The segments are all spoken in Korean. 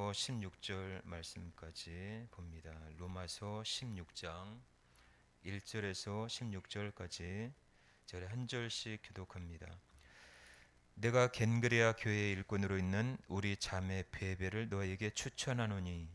로마서 16절 말씀까지 봅니다. 로마서 16장 1절에서 16절까지 저희 한 절씩 교독합니다. 내가 겐그레아 교회의 일꾼으로 있는 우리 자매 베베를 너에게 추천하노니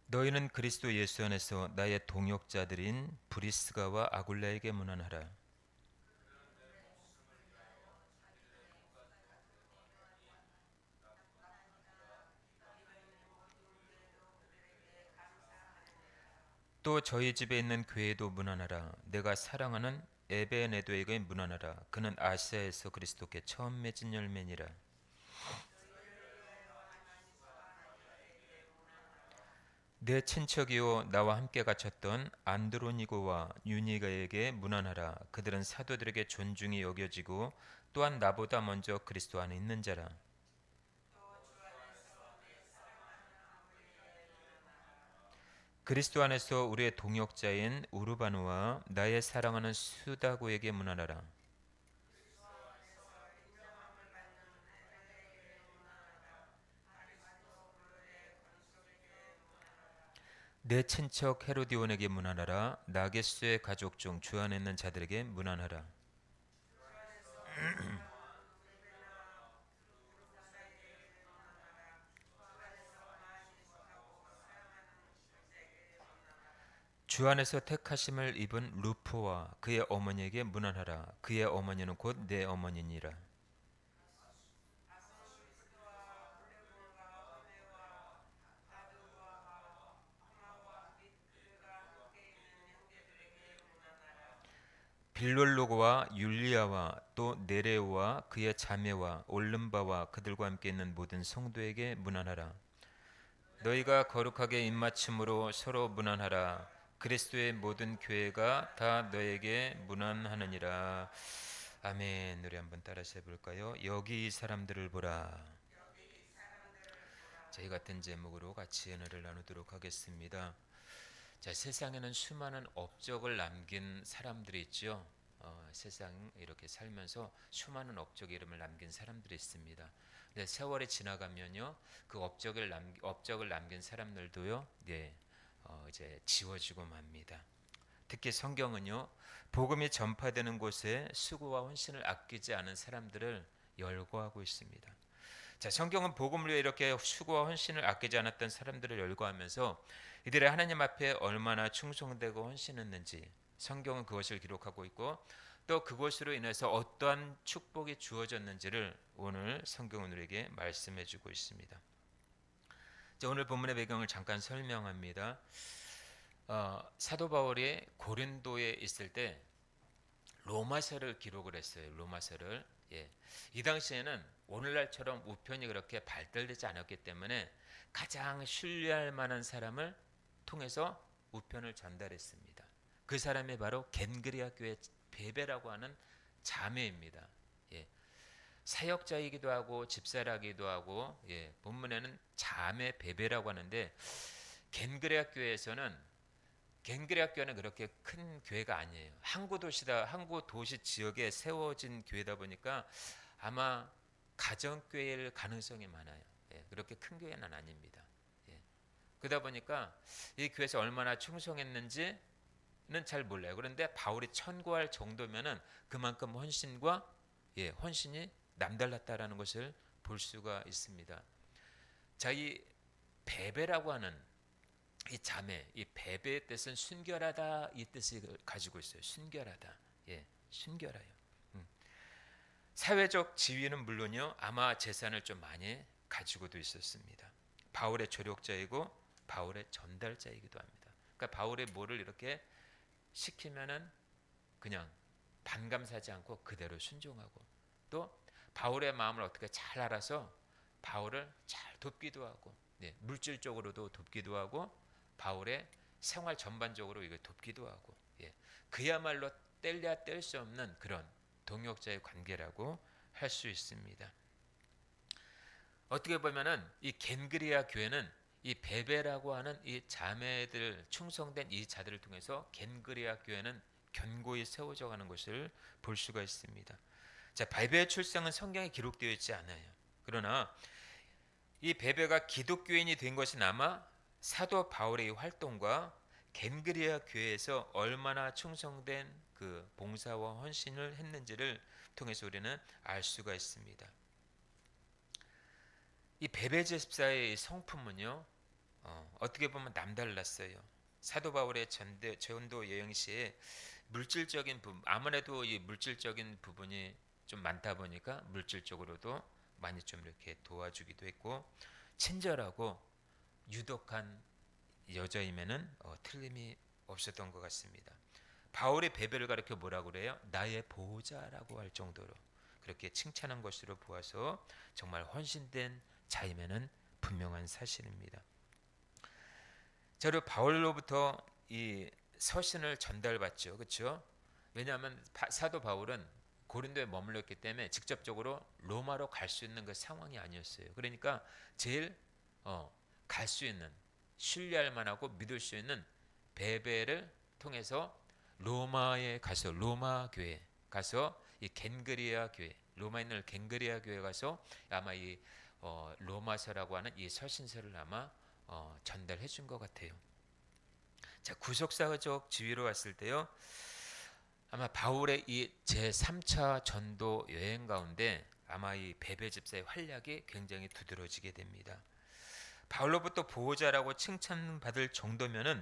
너희는 그리스도 예수 안에서 나의 동역자들인 브리스가와 아굴라에게 문안하라. 또 저희 집에 있는 교회도 문안하라. 내가 사랑하는 에베네도에게 문안하라. 그는 아시아에서 그리스도께 처음 맺은 열매니라. 내 친척이요 나와 함께 갇혔던 안드로니고와 유니가에게 문안하라. 그들은 사도들에게 존중이 여겨지고 또한 나보다 먼저 그리스도 안에 있는 자라. 그리스도 안에서 우리의 동역자인 우르바누와 나의 사랑하는 수다고에게 문안하라. 내 친척 헤로디온에게 문안하라. 나게스의 가족 중 주 안에 있는 자들에게 문안하라. 주 안에서 택하심을 입은 루포와 그의 어머니에게 문안하라. 그의 어머니는 곧 내 어머니니라. 빌롤로고와 율리아와 또 네레오와 그의 자매와 올름바와 그들과 함께 있는 모든 성도에게 문안하라. 너희가 거룩하게 입맞춤으로 서로 문안하라. 그리스도의 모든 교회가 다 너에게 문안하느니라. 아멘. 우리 한번 따라서 해볼까요? 여기 이 사람들을 보라. 저희 같은 제목으로 같이 은혜를 나누도록 하겠습니다. 자, 세상에는 수많은 업적을 남긴 사람들이 있죠. 세상 이렇게 살면서 수많은 업적 이름을 남긴 사람들이 있습니다. 근데 세월이 지나가면요, 그 업적을 남긴 사람들도요, 네, 이제 지워지고 맙니다. 특히 성경은요, 복음이 전파되는 곳에 수고와 헌신을 아끼지 않은 사람들을 열거하고 있습니다. 자, 성경은 복음을 위해 이렇게 수고와 헌신을 아끼지 않았던 사람들을 열거하면서 이들의 하나님 앞에 얼마나 충성되고 헌신했는지 성경은 그것을 기록하고 있고 또 그것으로 인해서 어떠한 축복이 주어졌는지를 오늘 성경은 우리에게 말씀해 주고 있습니다. 자, 오늘 본문의 배경을 잠깐 설명합니다. 사도 바울이 고린도에 있을 때 로마서를 기록을 했어요. 로마서를. 예. 이 당시에는 오늘날처럼 우편이 그렇게 발달되지 않았기 때문에 가장 신뢰할 만한 사람을 통해서 우편을 전달했습니다. 그 사람이 바로 겐그리아 교회 베베라고 하는 자매입니다. 예. 사역자이기도 하고 집사라기도 하고, 예. 본문에는 자매 베베라고 하는데 겐그리아 교회에서는 겐그레아 교회는 그렇게 큰 교회가 아니에요. 항구 도시 지역에 세워진 교회다 보니까 아마 가정교회일 가능성이 많아요. 예, 그렇게 큰 교회는 아닙니다. 예, 그러다 보니까 이 교회에서 얼마나 충성했는지는 잘 몰라요. 그런데 바울이 천구할 정도면은 그만큼 헌신이 남달랐다라는 것을 볼 수가 있습니다. 자, 이 베베라고 하는 이 자매, 이 베베의 뜻은 순결하다 이 뜻을 가지고 있어요. 순결하다. 예, 순결해요. 사회적 지위는 물론요, 아마 재산을 좀 많이 가지고도 있었습니다. 바울의 조력자이고 바울의 전달자이기도 합니다. 그러니까 바울의 뭐를 이렇게 시키면은 그냥 반감사지 않고 그대로 순종하고 또 바울의 마음을 어떻게 잘 알아서 바울을 잘 돕기도 하고 물질적으로도 돕기도 하고 바울의 생활 전반적으로 이거 돕기도 하고 그야말로 뗄래야 뗄 수 없는 그런 동역자의 관계라고 할 수 있습니다. 어떻게 보면은 이 겐그리아 교회는 이 베베라고 하는 이 자매들 충성된 이 자들을 통해서 겐그리아 교회는 견고히 세워져 가는 것을 볼 수가 있습니다. 자, 베베의 출생은 성경에 기록되어 있지 않아요. 그러나 이 베베가 기독교인이 된 것은 아마 사도 바울의 활동과 겐그리아 교회에서 얼마나 충성된 그 봉사와 헌신을 했는지를 통해서 우리는 알 수가 있습니다. 이 베베 집사의 성품은요, 어떻게 보면 남달랐어요. 사도 바울의 전도 여행 시에 물질적인 부분, 아무래도 이 물질적인 부분이 좀 많다 보니까 물질적으로도 많이 좀 이렇게 도와주기도 했고, 친절하고 유독한 여자임에는 틀림이 없었던 것 같습니다. 바울의 베베를 가리켜 뭐라고 그래요? 나의 보호자라고 할 정도로 그렇게 칭찬한 것으로 보아서 정말 헌신된 자임에는 분명한 사실입니다. 자, 그리고 바울로부터 이 서신을 전달받죠, 그렇죠? 왜냐하면 사도 바울은 고린도에 머물렀기 때문에 직접적으로 로마로 갈 수 있는 그 상황이 아니었어요. 그러니까 제일 갈 수 있는, 신뢰할 만하고 믿을 수 있는 베베를 통해서 로마에 가서, 로마 교회 가서 이 겐그리아 교회, 로마에 있는 겐그리아 교회 가서 아마 이 로마서라고 하는 이 서신서를 아마 전달해 준 것 같아요. 자, 구속사적 지위로 왔을 때요, 아마 바울의 이 제3차 전도 여행 가운데 아마 이 베베 집사의 활약이 굉장히 두드러지게 됩니다. 바울로부터 보호자라고 칭찬받을 정도면은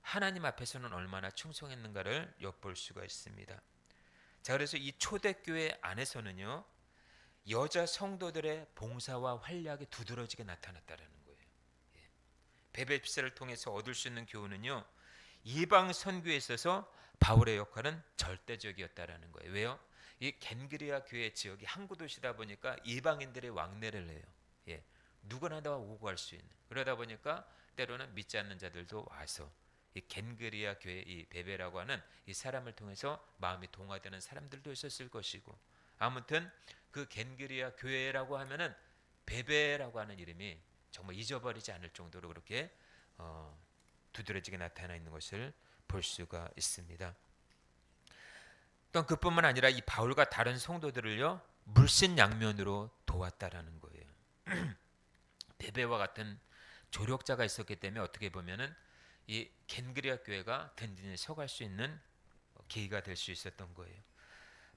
하나님 앞에서는 얼마나 충성했는가를 엿볼 수가 있습니다. 자, 그래서 이 초대교회 안에서는요, 여자 성도들의 봉사와 활약이 두드러지게 나타났다라는 거예요. 베베 집사를 통해서 얻을 수 있는 교훈은요, 이방 선교에 있어서 바울의 역할은 절대적이었다라는 거예요. 왜요? 이 겐그리아 교회 지역이 항구 도시다 보니까 이방인들의 왕래를 해요. 예, 누구나 다 오고 갈 수 있는. 그러다 보니까 때로는 믿지 않는 자들도 와서 이 겐그리아 교회 이 베베라고 하는 이 사람을 통해서 마음이 동화되는 사람들도 있었을 것이고, 아무튼 그 겐그리아 교회라고 하면은 베베라고 하는 이름이 정말 잊어버리지 않을 정도로 그렇게 두드러지게 나타나 있는 것을 볼 수가 있습니다. 또 그뿐만 아니라 이 바울과 다른 성도들을요, 물신양면으로 도왔다라는 거예요. 베베와 같은 조력자가 있었기 때문에 어떻게 보면은 이 겐그리아 교회가 든든히 서갈 수 있는 계기가 될 수 있었던 거예요.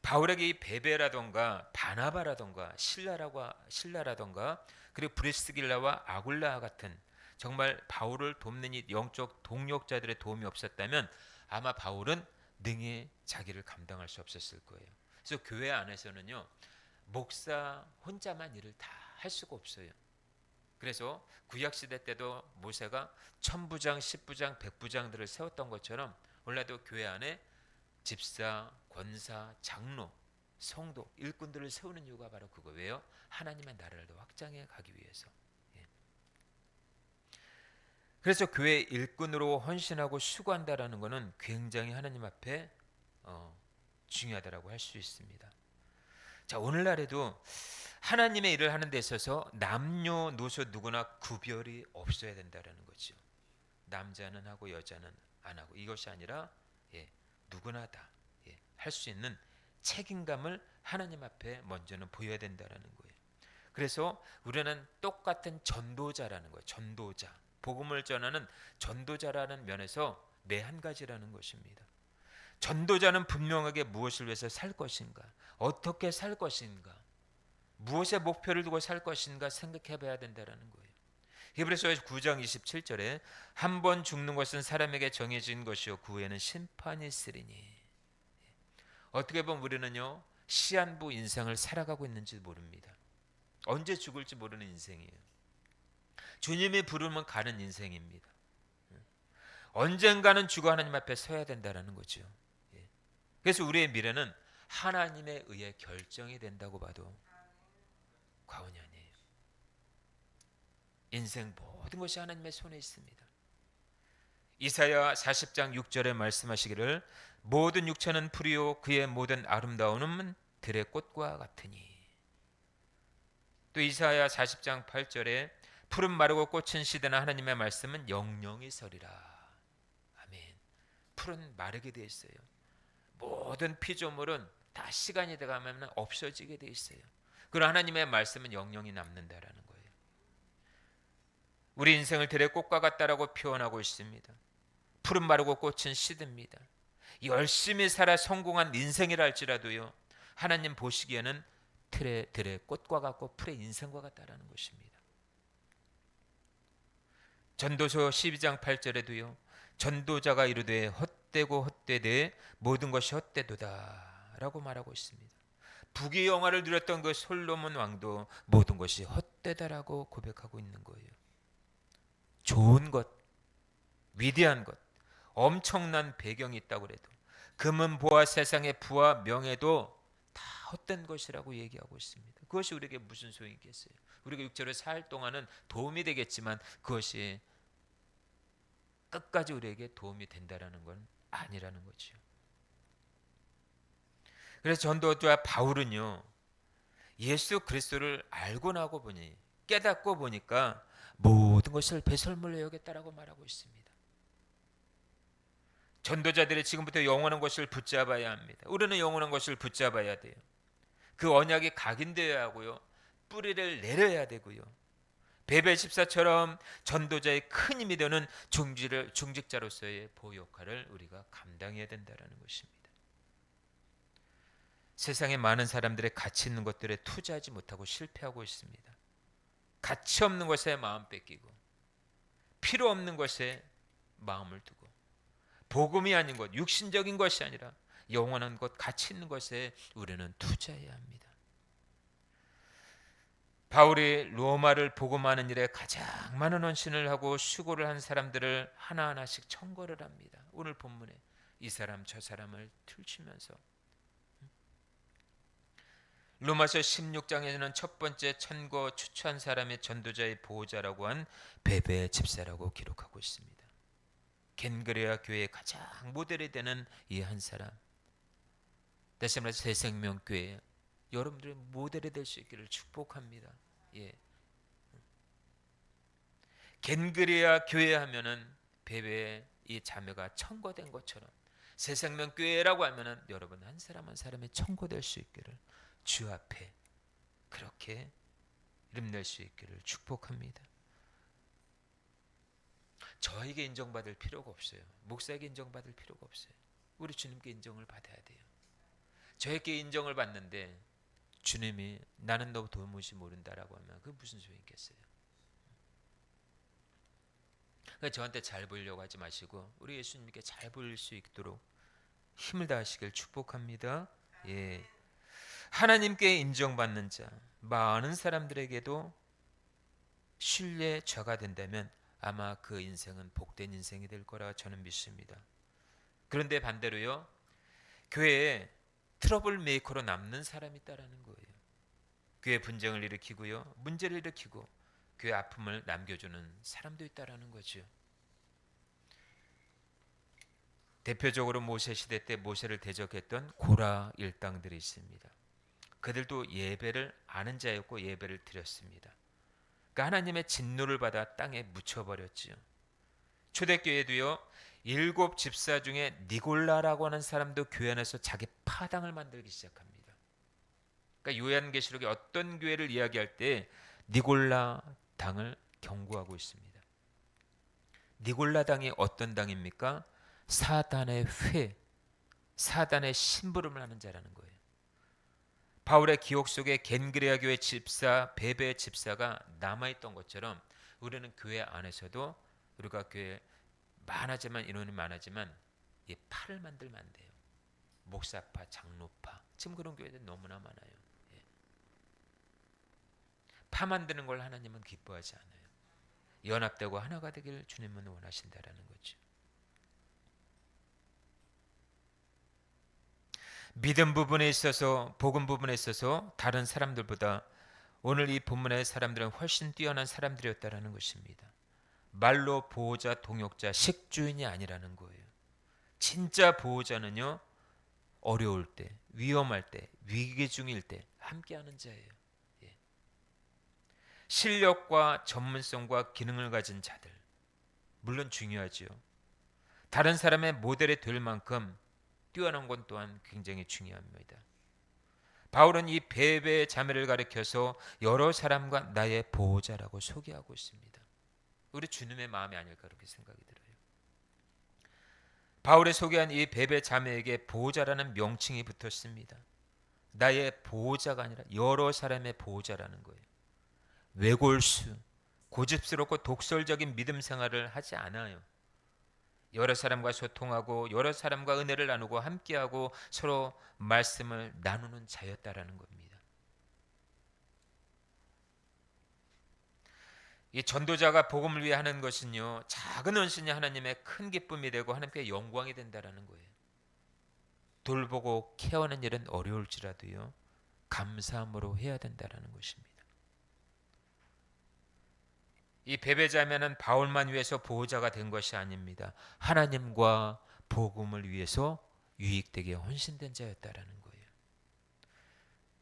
바울에게 이 베베라던가 바나바라던가 신라라던가 그리고 브리스길라와 아굴라 같은 정말 바울을 돕는 이 영적 동력자들의 도움이 없었다면 아마 바울은 능히 자기를 감당할 수 없었을 거예요. 그래서 교회 안에서는요, 목사 혼자만 일을 다 할 수가 없어요. 그래서 구약 시대 때도 모세가 천부장, 십부장, 백부장들을 세웠던 것처럼 원래도 교회 안에 집사, 권사, 장로, 성도, 일꾼들을 세우는 이유가 바로 그거. 왜요? 하나님의 나라를 더 확장해 가기 위해서. 예. 그래서 교회 일꾼으로 헌신하고 수고한다라는 것은 굉장히 하나님 앞에 중요하다라고 할 수 있습니다. 자, 오늘날에도 하나님의 일을 하는 데 있어서 남녀노소 누구나 구별이 없어야 된다라는 거죠. 남자는 하고 여자는 안 하고, 이것이 아니라 누구나 다 할 수 있는 책임감을 하나님 앞에 먼저는 보여야 된다라는 거예요. 그래서 우리는 똑같은 전도자라는 거예요. 전도자, 복음을 전하는 전도자라는 면에서 매 한 가지라는 것입니다. 전도자는 분명하게 무엇을 위해서 살 것인가, 어떻게 살 것인가, 무엇의 목표를 두고 살 것인가 생각해 봐야 된다라는 거예요. 히브리서에서 9장 27절에 한 번 죽는 것은 사람에게 정해진 것이요 그 후에는 심판이 있으리니. 어떻게 보면 우리는요, 시한부 인생을 살아가고 있는지 모릅니다. 언제 죽을지 모르는 인생이에요. 주님이 부르면 가는 인생입니다. 언젠가는 죽어 하나님 앞에 서야 된다는 거죠. 그래서 우리의 미래는 하나님에 의해 결정이 된다고 봐도 과언이 아니에요. 인생 모든 것이 하나님의 손에 있습니다. 이사야 40장 6절에 말씀하시기를 모든 육체는 풀이요 그의 모든 아름다움은 들의 꽃과 같으니. 또 이사야 40장 8절에 푸른 마르고 꽃은 시드나 하나님의 말씀은 영영이 서리라. 아멘. 푸른 마르게 되어 있어요. 모든 피조물은 다 시간이 돼가면 없어지게 되어 있어요. 그러나 하나님의 말씀은 영영이 남는다라는 거예요. 우리 인생을 들의 꽃과 같다라고 표현하고 있습니다. 푸른 마르고 꽃은 시듭니다. 열심히 살아 성공한 인생이라 할지라도요, 하나님 보시기에는 들의 꽃과 같고 풀의 인생과 같다라는 것입니다. 전도서 12장 8절에도요, 전도자가 이르되 헛되고 헛되되 모든 것이 헛되도다 라고 말하고 있습니다. 부귀 영화를 누렸던 그 솔로몬 왕도 모든 것이 헛되다라고 고백하고 있는 거예요. 좋은 것, 위대한 것, 엄청난 배경이 있다고 해도 금은 보화, 세상의 부와 명예도 다 헛된 것이라고 얘기하고 있습니다. 그것이 우리에게 무슨 소용이겠어요? 우리가 육체로 살 동안은 도움이 되겠지만 그것이 끝까지 우리에게 도움이 된다라는 건 아니라는 거죠. 그래서 전도자 바울은요, 예수 그리스도를 알고 나고 보니, 깨닫고 보니까 모든 것을 배설물로 여겼다라고 말하고 있습니다. 전도자들이 지금부터 영원한 것을 붙잡아야 합니다. 우리는 영원한 것을 붙잡아야 돼요. 그 언약이 각인되어야 하고요, 뿌리를 내려야 되고요, 베베 집사처럼 전도자의 큰 힘이 되는 중직자로서의 보호 역할을 우리가 감당해야 된다는 것입니다. 세상에 많은 사람들의 가치 있는 것들에 투자하지 못하고 실패하고 있습니다. 가치 없는 것에 마음 뺏기고 필요 없는 것에 마음을 두고 복음이 아닌 것, 육신적인 것이 아니라 영원한 것, 가치 있는 것에 우리는 투자해야 합니다. 바울이 로마를 복음하는 일에 가장 많은 헌신을 하고 수고를 한 사람들을 하나하나씩 청거를 합니다. 오늘 본문에 이 사람 저 사람을 틀치면서 로마서 16장에서는 첫 번째 천거 추천 사람의 전도자의 보호자라고 한 베베 집사라고 기록하고 있습니다. 겐그레아 교회의 가장 모델이 되는 이 한 사람, 다시 말해서 새생명교회 여러분들의 모델이 될 수 있기를 축복합니다. 예. 겐그레아 교회 하면은 베베의 이 자매가 청거된 것처럼 새생명교회라고 하면은 여러분 한 사람 한 사람이 청거될 수 있기를 주 앞에 그렇게 이름낼 수 있기를 축복합니다. 저에게 인정받을 필요가 없어요. 목사에게 인정받을 필요가 없어요. 우리 주님께 인정을 받아야 돼요. 저에게 인정을 받는데 주님이 나는 너 도무지 모른다라고 하면 그게 무슨 소용이 있겠어요? 그러니까 저한테 잘 보이려고 하지 마시고 우리 예수님께 잘 보일 수 있도록 힘을 다하시길 축복합니다. 예. 하나님께 인정받는 자, 많은 사람들에게도 신뢰 좌가 된다면 아마 그 인생은 복된 인생이 될 거라 저는 믿습니다. 그런데 반대로요, 교회에 트러블 메이커로 남는 사람이 있다라는 거예요. 교회 분쟁을 일으키고요, 문제를 일으키고 교회 아픔을 남겨주는 사람도 있다라는 거죠. 대표적으로 모세 시대 때 모세를 대적했던 고라 일당들이 있습니다. 그들도 예배를 아는 자였고 예배를 드렸습니다. 그러니까 하나님의 진노를 받아 땅에 묻혀버렸지요. 초대교회도요, 7 집사 중에 니골라라고 하는 사람도 교회 안에서 자기 파당을 만들기 시작합니다. 그러니까 요한계시록에 어떤 교회를 이야기할 때 니골라 당을 경고하고 있습니다. 니골라 당이 어떤 당입니까? 사단의 회, 사단의 심부름을 하는 자라는 거예요. 바울의 기억 속에 겐그레아 교회 집사, 베베 집사가 남아있던 것처럼 우리는 교회 안에서도 우리가 교회 많아지만 인원이 많아지만 이 파를 만들면 안 돼요. 목사파, 장로파, 지금 그런 교회들 너무나 많아요. 예. 파 만드는 걸 하나님은 기뻐하지 않아요. 연합되고 하나가 되기를 주님은 원하신다라는 거죠. 믿음 부분에 있어서, 복음 부분에 있어서 다른 사람들보다 오늘 이 본문의 사람들은 훨씬 뛰어난 사람들이었다라는 것입니다. 말로 보호자, 동역자, 식주인이 아니라는 거예요. 진짜 보호자는요, 어려울 때, 위험할 때, 위기 중일 때 함께하는 자예요. 예. 실력과 전문성과 기능을 가진 자들, 물론 중요하지요. 다른 사람의 모델이 될 만큼 뛰어난 건 또한 굉장히 중요합니다. 바울은 이 베베 자매를 가리켜서 여러 사람과 나의 보호자라고 소개하고 있습니다. 우리 주님의 마음이 아닐까 그렇게 생각이 들어요. 바울이 소개한 이 베베 자매에게 보호자라는 명칭이 붙었습니다. 나의 보호자가 아니라 여러 사람의 보호자라는 거예요. 외골수, 고집스럽고 독설적인 믿음 생활을 하지 않아요. 여러 사람과 소통하고 여러 사람과 은혜를 나누고 함께하고 서로 말씀을 나누는 자였다라는 겁니다. 이 전도자가 복음을 위해 하는 것은요, 작은 헌신이 하나님의 큰 기쁨이 되고 하나님께 영광이 된다라는 거예요. 돌보고 케어하는 일은 어려울지라도요, 감사함으로 해야 된다라는 것입니다. 이 베베자매는 바울만 위해서 보호자가 된 것이 아닙니다. 하나님과 복음을 위해서 유익되게 헌신된 자였다라는 거예요.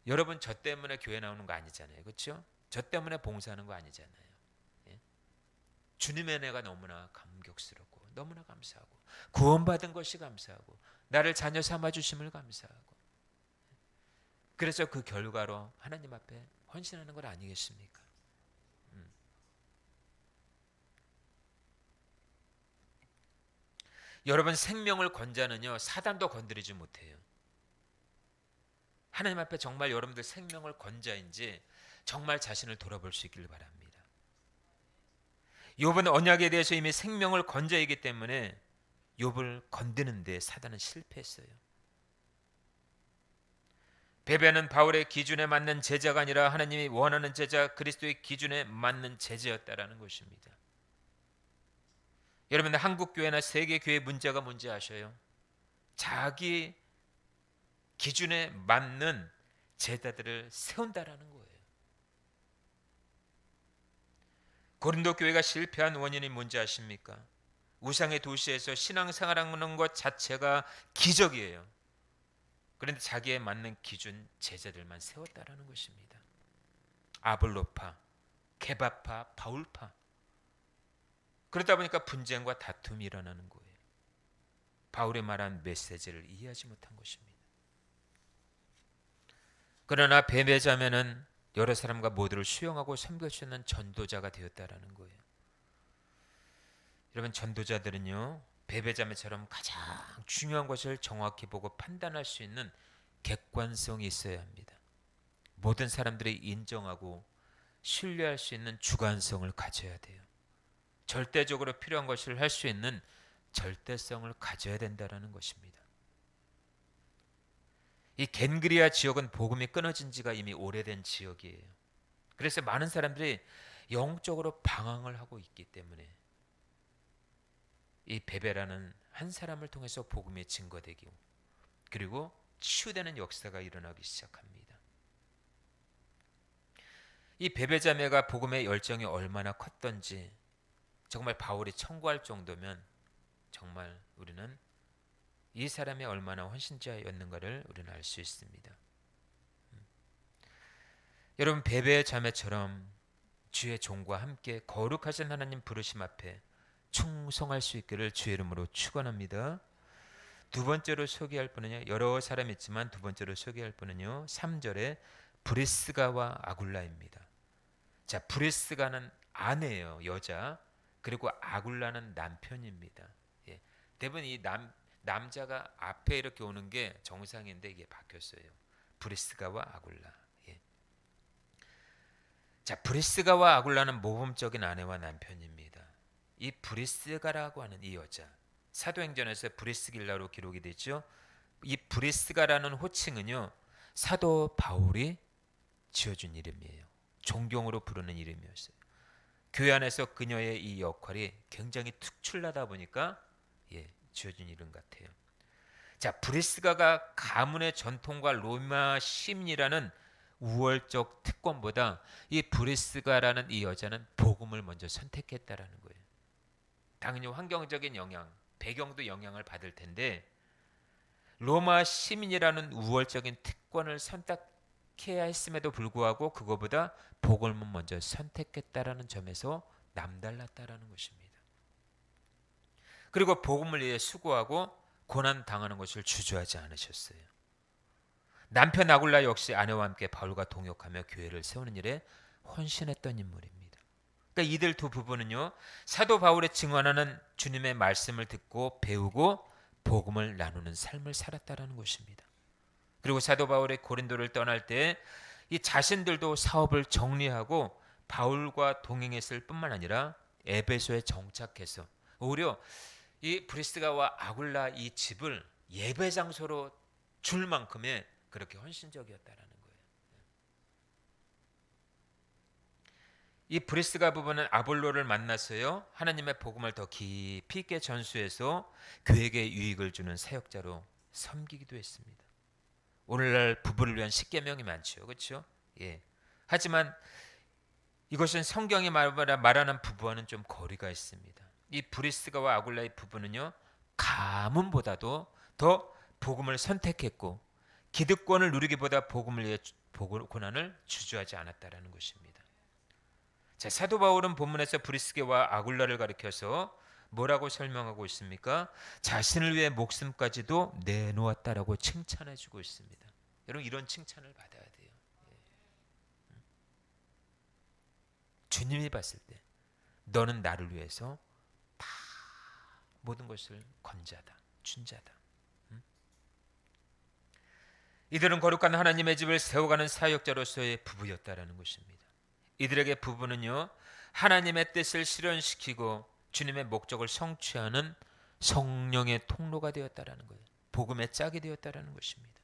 여러분, 저 때문에 교회 나오는 거 아니잖아요. 그렇죠? 저 때문에 봉사하는 거 아니잖아요. 예? 주님의 은혜가 너무나 감격스럽고 너무나 감사하고 구원받은 것이 감사하고 나를 자녀 삼아 주심을 감사하고, 그래서 그 결과로 하나님 앞에 헌신하는 것 아니겠습니까? 여러분, 생명을 건 자는요, 사단도 건드리지 못해요. 하나님 앞에 정말 여러분들 생명을 건 자인지 정말 자신을 돌아볼 수 있기를 바랍니다. 욥은 언약에 대해서 이미 생명을 건 자이기 때문에 욥을 건드는데 사단은 실패했어요. 베베는 바울의 기준에 맞는 제자가 아니라 하나님이 원하는 제자, 그리스도의 기준에 맞는 제자였다라는 것입니다. 여러분, 한국 교회나 세계 교회 문제가 뭔지 아셔요? 자기 기준에 맞는 제자들을 세운다라는 거예요. 고린도 교회가 실패한 원인이 뭔지 아십니까? 우상의 도시에서 신앙생활하는 것 자체가 기적이에요. 그런데 자기에 맞는 기준 제자들만 세웠다라는 것입니다. 아볼로파, 케바파, 바울파. 그러다 보니까 분쟁과 다툼이 일어나는 거예요. 바울의 말한 메시지를 이해하지 못한 것입니다. 그러나 베베자매는 여러 사람과 모두를 수용하고 섬길 수 있는 전도자가 되었다라는 거예요. 여러분, 전도자들은요, 베베자매처럼 가장 중요한 것을 정확히 보고 판단할 수 있는 객관성이 있어야 합니다. 모든 사람들이 인정하고 신뢰할 수 있는 주관성을 가져야 돼요. 절대적으로 필요한 것을 할 수 있는 절대성을 가져야 된다는 것입니다. 이 겐그리아 지역은 복음이 끊어진 지가 이미 오래된 지역이에요. 그래서 많은 사람들이 영적으로 방황을 하고 있기 때문에 이 베베라는 한 사람을 통해서 복음이 증거되고 그리고 치유되는 역사가 일어나기 시작합니다. 이 베베자매가 복음의 열정이 얼마나 컸던지 정말 바울이 청구할 정도면 정말 우리는 이 사람이 얼마나 헌신자였는가를 우리는 알 수 있습니다. 여러분, 베베 자매처럼 주의 종과 함께 거룩하신 하나님 부르심 앞에 충성할 수 있기를 주의 이름으로 축원합니다. 두 번째로 소개할 분은요, 여러 사람 있지만 두 번째로 소개할 분은요, 3절에 브리스가와 아굴라입니다. 자, 브리스가는 아내예요, 여자. 그리고 아굴라는 남편입니다. 예. 대부분 이 남자가 앞에 이렇게 오는 게 정상인데 이게 바뀌었어요. 브리스가와 아굴라. 예. 자, 브리스가와 아굴라는 모범적인 아내와 남편입니다. 이 브리스가라고 하는 이 여자, 사도행전에서 브리스길라로 기록이 되죠. 이 브리스가라는 호칭은요, 사도 바울이 지어준 이름이에요. 존경으로 부르는 이름이었어요. 교회 안에서 그녀의 이 역할이 굉장히 특출나다 보니까 지어준 이름 같아요. 자, 브리스가가 가문의 전통과 로마 시민이라는 우월적 특권보다 이 브리스가라는 이 여자는 복음을 먼저 선택했다라는 거예요. 당연히 환경적인 영향, 배경도 영향을 받을 텐데 로마 시민이라는 우월적인 특권을 선택해야 했음에도 불구하고 그거보다 복음을 먼저 선택했다라는 점에서 남달랐다라는 것입니다. 그리고 복음을 위해 수고하고 고난 당하는 것을 주저하지 않으셨어요. 남편 아굴라 역시 아내와 함께 바울과 동역하며 교회를 세우는 일에 헌신했던 인물입니다. 그러니까 이들 두 부부는요, 사도 바울의 증언하는 주님의 말씀을 듣고 배우고 복음을 나누는 삶을 살았다라는 것입니다. 그리고 사도 바울의 고린도를 떠날 때 이 자신들도 사업을 정리하고 바울과 동행했을 뿐만 아니라 에베소에 정착해서 오히려 이 브리스가와 아굴라 이 집을 예배 장소로 줄 만큼의 그렇게 헌신적이었다라는 거예요. 이 브리스가 부부는 아볼로를 만나서요, 하나님의 복음을 더 깊이 있게 전수해서 교회에 유익을 주는 사역자로 섬기기도 했습니다. 오늘날 부부를 위한 십계명이 많죠, 그렇죠? 예. 하지만 이것은 성경이 말하는 부부와는 좀 거리가 있습니다. 이 브리스가와 아굴라의 부부는요, 가문보다도 더 복음을 선택했고 기득권을 누리기보다 복음을 위해 고난을 주저하지 않았다라는 것입니다. 자, 사도 바울은 본문에서 브리스게와 아굴라를 가리켜서 뭐라고 설명하고 있습니까? 자신을 위해 목숨까지도 내놓았다라고 칭찬해주고 있습니다. 여러분, 이런 칭찬을 받아야 돼요. 주님이 봤을 때 너는 나를 위해서 다 모든 것을 건 자다, 준 자다. 이들은 거룩한 하나님의 집을 세워가는 사역자로서의 부부였다라는 것입니다. 이들에게 부부는요, 하나님의 뜻을 실현시키고 주님의 목적을 성취하는 성령의 통로가 되었다라는 거예요. 복음의 짝이 되었다라는 것입니다.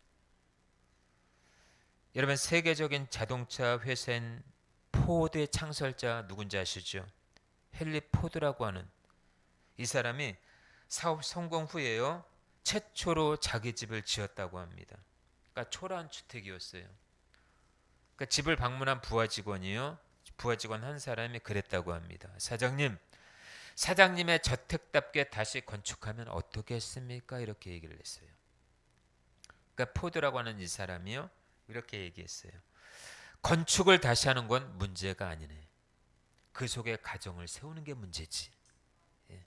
여러분, 세계적인 자동차 회사인 포드의 창설자 누군지 아시죠? 헨리 포드라고 하는 이 사람이 사업 성공 후에요, 최초로 자기 집을 지었다고 합니다. 그러니까 초라한 주택이었어요. 그러니까 집을 방문한 부하 직원이요, 부하 직원 한 사람이 그랬다고 합니다. 사장님의 저택답게 다시 건축하면 어떻겠습니까? 이렇게 얘기를 했어요. 그러니까 포드라고 하는 이 사람이요, 이렇게 얘기했어요. 건축을 다시 하는 건 문제가 아니네. 그 속에 가정을 세우는 게 문제지. 예.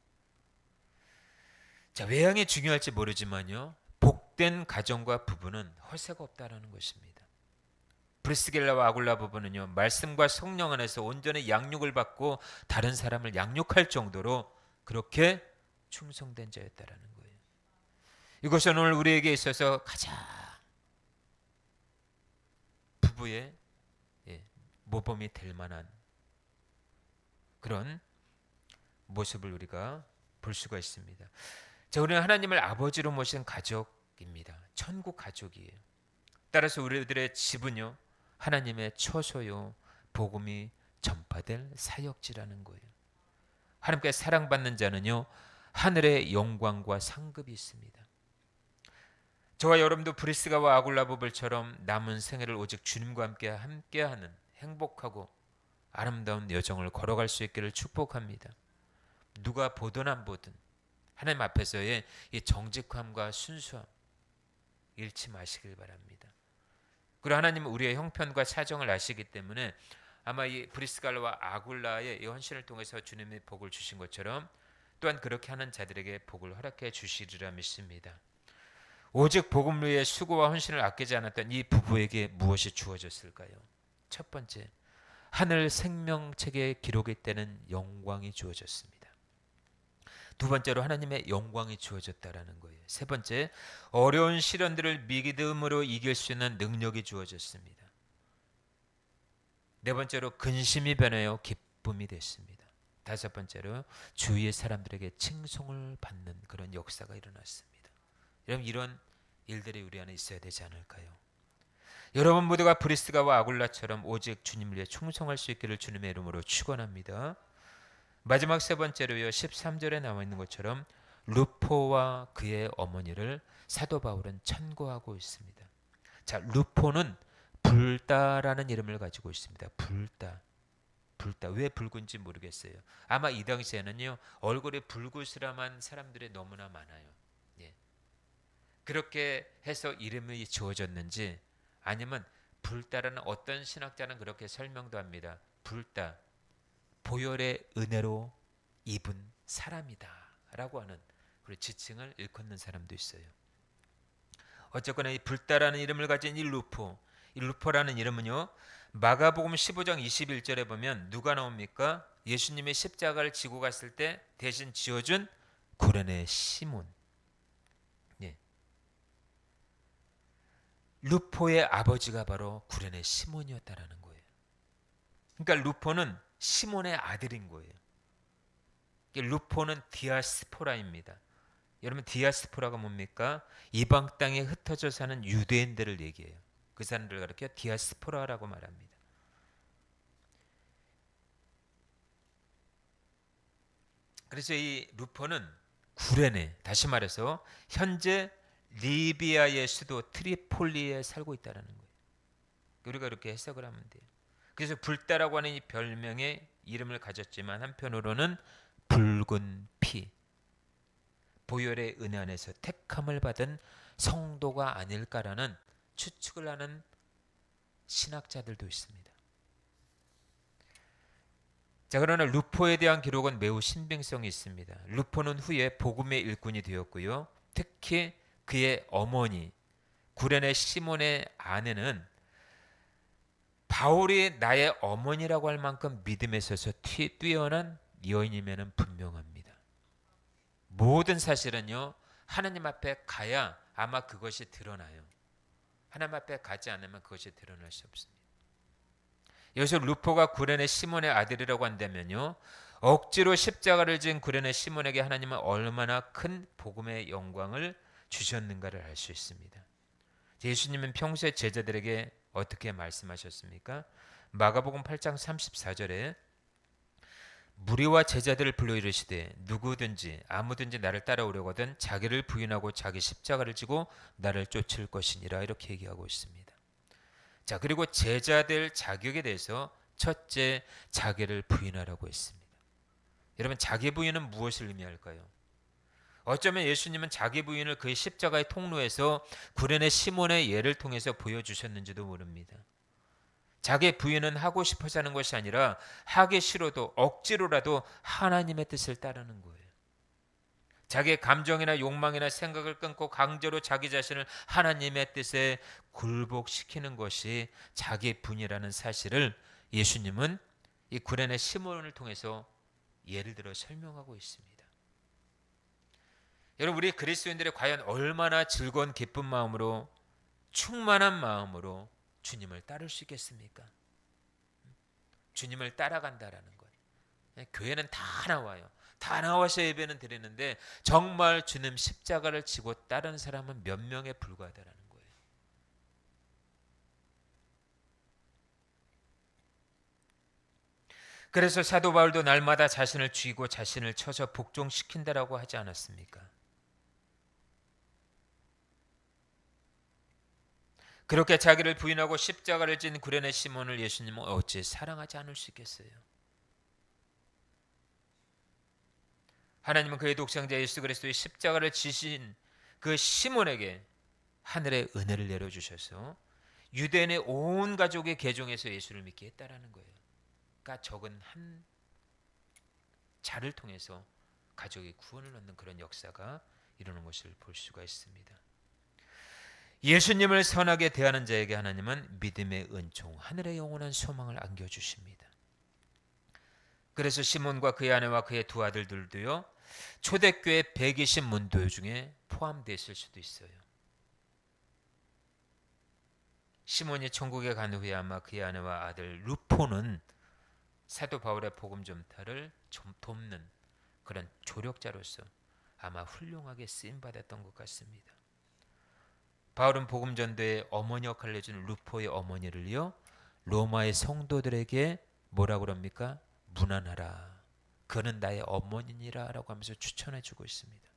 자, 외양이 중요할지 모르지만요, 복된 가정과 부부는 허세가 없다라는 것입니다. 브리스길라와 아굴라 부부는요, 말씀과 성령 안에서 온전히 양육을 받고 다른 사람을 양육할 정도로 그렇게 충성된 자였다라는 거예요. 이것은 오늘 우리에게 있어서 가장 부부의 모범이 될 만한 그런 모습을 우리가 볼 수가 있습니다. 자, 우리는 하나님을 아버지로 모신 가족입니다. 천국 가족이에요. 따라서 우리들의 집은요, 하나님의 처소요, 복음이 전파될 사역지라는 거예요. 하나님께 사랑받는 자는요, 하늘의 영광과 상급이 있습니다. 저와 여러분도 브리스가와 아굴라 부부처럼 남은 생애를 오직 주님과 함께하는 행복하고 아름다운 여정을 걸어갈 수 있기를 축복합니다. 누가 보든 안 보든 하나님 앞에서의 이 정직함과 순수함 잃지 마시길 바랍니다. 그리고 하나님은 우리의 형편과 사정을 아시기 때문에 아마 이 브리스갈라와 아굴라의 이 헌신을 통해서 주님의 복을 주신 것처럼 또한 그렇게 하는 자들에게 복을 허락해 주시리라 믿습니다. 오직 복음을 위해 수고와 헌신을 아끼지 않았던 이 부부에게 무엇이 주어졌을까요? 첫 번째, 하늘 생명책에 기록이 되는 영광이 주어졌습니다. 두 번째로 하나님의 영광이 주어졌다라는 거예요. 세 번째, 어려운 시련들을 믿음으로 이길 수 있는 능력이 주어졌습니다. 네 번째로 근심이 변하여 기쁨이 됐습니다. 다섯 번째로 주위의 사람들에게 칭송을 받는 그런 역사가 일어났습니다. 여러분, 이런 일들이 우리 안에 있어야 되지 않을까요? 여러분 모두가 브리스가와 아굴라처럼 오직 주님을 위해 충성할 수 있기를 주님의 이름으로 축원합니다. 마지막 세 번째로요, 13절에 나와 있는 것처럼 루포와 그의 어머니를 사도 바울은 천거하고 있습니다. 자, 루포는 불다라는 이름을 가지고 있습니다. 불다. 왜 붉은지 모르겠어요. 아마 이 당시에는요, 얼굴이 불구스름한 사람들이 너무나 많아요. 예. 그렇게 해서 이름이 지어졌는지 아니면 불다라는 어떤 신학자는 그렇게 설명도 합니다. 불다, 보혈의 은혜로 입은 사람이다 라고 하는 그런 지칭을 일컫는 사람도 있어요. 어쨌거나 이 불다라는 이름을 가진 이 루포라는 이름은요, 마가복음 15장 21절에 보면 누가 나옵니까? 예수님이 십자가를 지고 갔을 때 대신 지어준 구레네 시몬. 예. 루포의 아버지가 바로 구레네 시몬이었다라는 거예요. 그러니까 루포는 시몬의 아들인 거예요. 루포는 디아스포라입니다. 여러분, 디아스포라가 뭡니까? 이방 땅에 흩어져 사는 유대인들을 얘기해요. 그 사람들을 가리켜 디아스포라라고 말합니다. 그래서 이 루포는 구레네, 다시 말해서 현재 리비아의 수도 트리폴리에 살고 있다는 거예요. 우리가 이렇게 해석을 하면 돼요. 그래서 불다라고 하는 이 별명의 이름을 가졌지만 한편으로는 붉은 피, 보혈의 은혜 안에서 택함을 받은 성도가 아닐까라는 추측을 하는 신학자들도 있습니다. 자, 그러나 루포에 대한 기록은 매우 신빙성이 있습니다. 루포는 후에 복음의 일꾼이 되었고요. 특히 그의 어머니 구레네 시몬의 아내는 바울이 나의 어머니라고 할 만큼 믿음에 있어서 뛰어난 여인이면 분명합니다. 모든 사실은요, 하나님 앞에 가야 아마 그것이 드러나요. 하나님 앞에 가지 않으면 그것이 드러날 수 없습니다. 여기서 루포가 구레네 시몬의 아들이라고 한다면요, 억지로 십자가를 지은 구레네 시몬에게 하나님은 얼마나 큰 복음의 영광을 주셨는가를 알 수 있습니다. 예수님은 평소에 제자들에게 어떻게 말씀하셨습니까? 마가복음 8장 34절에 무리와 제자들을 불러 이르시되 누구든지 아무든지 나를 따라오려거든 자기를 부인하고 자기 십자가를 지고 나를 쫓을 것이니라, 이렇게 얘기하고 있습니다. 자, 그리고 제자들 자격에 대해서 첫째, 자기를 부인하라고 했습니다. 여러분, 자기 부인은 무엇을 의미할까요? 어쩌면 예수님은 자기 부인을 그의 십자가의 통로에서 구레네 시몬의 예를 통해서 보여주셨는지도 모릅니다. 자기 부인은 하고 싶어서 하는 것이 아니라 하기 싫어도 억지로라도 하나님의 뜻을 따르는 거예요. 자기의 감정이나 욕망이나 생각을 끊고 강제로 자기 자신을 하나님의 뜻에 굴복시키는 것이 자기 부인이라는 사실을 예수님은 이 구레네 시몬을 통해서 예를 들어 설명하고 있습니다. 여러분, 우리 그리스도인들이 과연 얼마나 즐거운 기쁜 마음으로 충만한 마음으로 주님을 따를 수 있겠습니까? 주님을 따라간다라는 거예요. 교회는 다 나와요. 다 나와서 예배는 드리는데 정말 주님 십자가를 지고 따른 사람은 몇 명에 불과하다라는 거예요. 그래서 사도 바울도 날마다 자신을 죽이고 자신을 쳐서 복종시킨다라고 하지 않았습니까? 그렇게 자기를 부인하고 십자가를 진 구레네 시몬을 예수님은 어찌 사랑하지 않을 수 있겠어요? 하나님은 그의 독생자 예수 그리스도의 십자가를 지신 그 시몬에게 하늘의 은혜를 내려주셔서 유대인의 온 가족의 계종에서 예수를 믿게 했다라는 거예요. 그러니까 적은 한 자를 통해서 가족이 구원을 얻는 그런 역사가 이루는 것을 볼 수가 있습니다. 예수님을 선하게 대하는 자에게 하나님은 믿음의 은총, 하늘의 영원한 소망을 안겨주십니다. 그래서 시몬과 그의 아내와 그의 두 아들들도요, 초대교회 120 문도 중에 포함되어 있을 수도 있어요. 시몬이 천국에 간 후에 아마 그의 아내와 아들 루포는 사도 바울의 복음 전파를 좀 돕는 그런 조력자로서 아마 훌륭하게 쓰임받았던 것 같습니다. 바울은 복음 전도의 어머니 역할을 해준 루포의 어머니를요, 로마의 성도들에게 뭐라고 합니까? 문안하라. 그는 나의 어머니니라 라고 하면서 추천해주고 있습니다.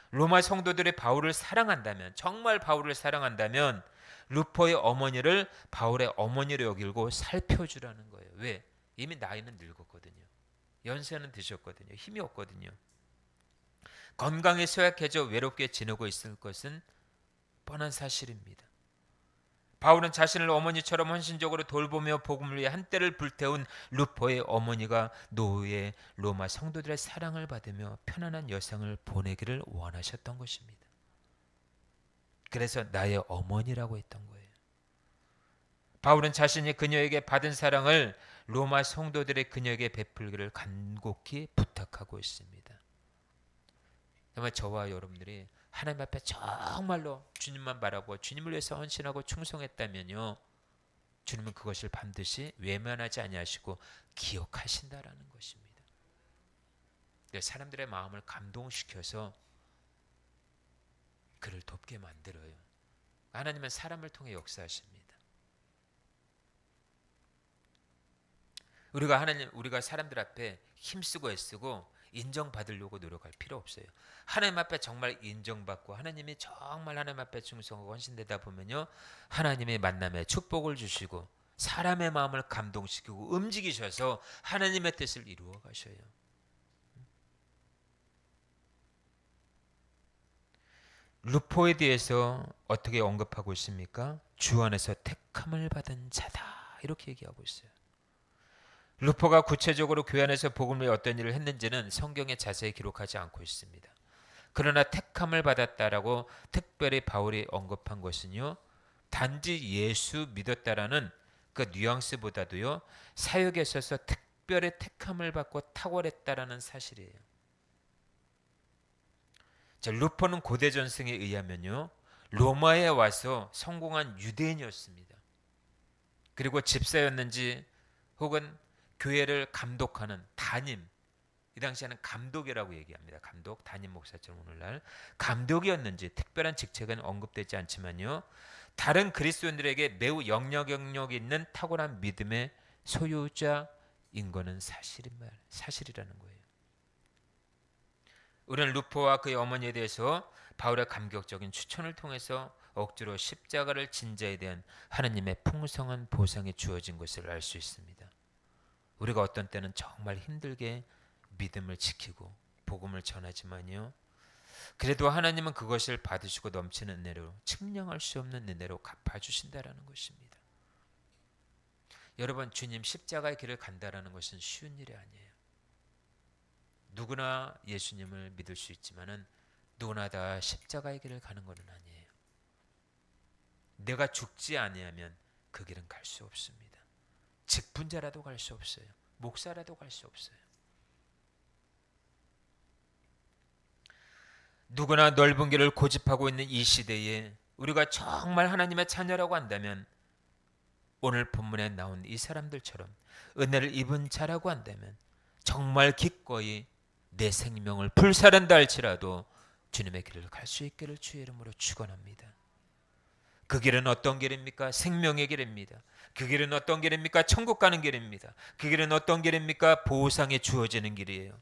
로마 성도들이 바울을 사랑한다면, 정말 바울을 사랑한다면 루포의 어머니를 바울의 어머니로 여기고 살펴주라는 거예요. 왜? 이미 나이는 늙었거든요. 연세는 드셨거든요. 힘이 없거든요. 건강이 쇠약해져 외롭게 지내고 있을 것은 뻔한 사실입니다. 바울은 자신을 어머니처럼 헌신적으로 돌보며 복음을 위해 한때를 불태운 루포의 어머니가 노후에 로마 성도들의 사랑을 받으며 편안한 여성을 보내기를 원하셨던 것입니다. 그래서 나의 어머니라고 했던 거예요. 바울은 자신이 그녀에게 받은 사랑을 로마 성도들의 그녀에게 베풀기를 간곡히 부탁하고 있습니다. 정말 저와 여러분들이 하나님 앞에 정말로 주님만 바라고 주님을 위해서 헌신하고 충성했다면요, 주님은 그것을 반드시 외면하지 아니하시고 기억하신다라는 것입니다. 사람들의 마음을 감동시켜서 그를 돕게 만들어요. 하나님은 사람을 통해 역사하십니다. 우리가 사람들 앞에 힘쓰고 애쓰고 인정받으려고 노력할 필요 없어요. 하나님 앞에 정말 인정받고 하나님이 정말 하나님 앞에 충성하고 헌신되다 보면요, 하나님의 만남에 축복을 주시고 사람의 마음을 감동시키고 움직이셔서 하나님의 뜻을 이루어 가셔요. 루포에 대해서 어떻게 언급하고 있습니까? 주 안에서 택함을 받은 자다, 이렇게 얘기하고 있어요. 루포가 구체적으로 교회 안에서 복음을 어떤 일을 했는지는 성경에 자세히 기록하지 않고 있습니다. 그러나 택함을 받았다라고 특별히 바울이 언급한 것은요, 단지 예수 믿었다라는 그 뉘앙스보다도요, 사역에 있어서 특별히 택함을 받고 탁월했다라는 사실이에요. 자, 루포는 고대 전승에 의하면요, 로마에 와서 성공한 유대인이었습니다. 그리고 집사였는지 혹은 교회를 감독하는 담임, 이 당시에는 감독이라고 얘기합니다. 감독, 담임 목사처럼 오늘날 감독이었는지 특별한 직책은 언급되지 않지만요, 다른 그리스도인들에게 매우 영향력 있는 탁월한 믿음의 소유자인 거는 사실이라는 거예요. 우리는 루포와 그의 어머니에 대해서 바울의 감격적인 추천을 통해서 억지로 십자가를 진 자에 대한 하나님의 풍성한 보상이 주어진 것을 알 수 있습니다. 우리가 어떤 때는 정말 힘들게 믿음을 지키고 복음을 전하지만요, 그래도 하나님은 그것을 받으시고 넘치는 은혜로, 측량할 수 없는 은혜로 갚아주신다라는 것입니다. 여러분, 주님 십자가의 길을 간다라는 것은 쉬운 일이 아니에요. 누구나 예수님을 믿을 수 있지만은 누구나 다 십자가의 길을 가는 것은 아니에요. 내가 죽지 아니하면 그 길은 갈 수 없습니다. 직분자라도 갈 수 없어요. 목사라도 갈 수 없어요. 누구나 넓은 길을 고집하고 있는 이 시대에 우리가 정말 하나님의 자녀라고 한다면, 오늘 본문에 나온 이 사람들처럼 은혜를 입은 자라고 한다면 정말 기꺼이 내 생명을 불사른다 할지라도 주님의 길을 갈 수 있기를 주의 이름으로 축원합니다. 그 길은 어떤 길입니까? 생명의 길입니다. 그 길은 어떤 길입니까? 천국 가는 길입니다. 그 길은 어떤 길입니까? 보상이 주어지는 길이에요.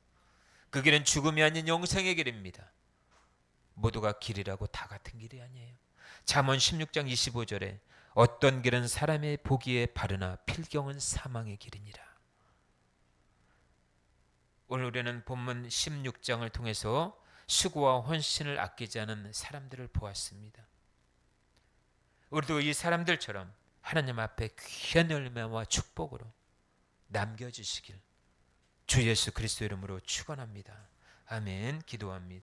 그 길은 죽음이 아닌 영생의 길입니다. 모두가 길이라고 다 같은 길이 아니에요. 잠언 16장 25절에 어떤 길은 사람의 보기에 바르나 필경은 사망의 길이니라. 오늘 우리는 본문 16장을 통해서 수고와 헌신을 아끼지 않은 사람들을 보았습니다. 우리도 이 사람들처럼 하나님 앞에 귀한 열매와 축복으로 남겨주시길 주 예수 그리스도 이름으로 축원합니다. 아멘. 기도합니다.